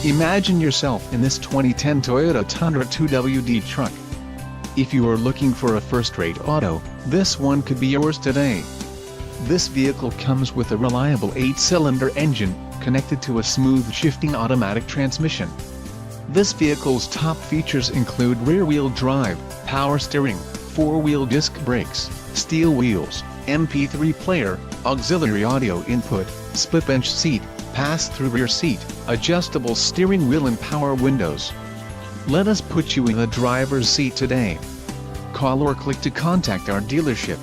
Imagine yourself in this 2010 Toyota Tundra 2WD truck. If you are looking for a first-rate auto, this one could be yours today. This vehicle comes with a reliable 8-cylinder engine, connected to a smooth shifting automatic transmission. This vehicle's top features include rear-wheel drive, power steering, 4-wheel disc brakes, steel wheels, MP3 player, auxiliary audio input, split bench seat, pass-through rear seat, adjustable steering wheel and power windows. Let us put you in the driver's seat today. Call or click to contact our dealership.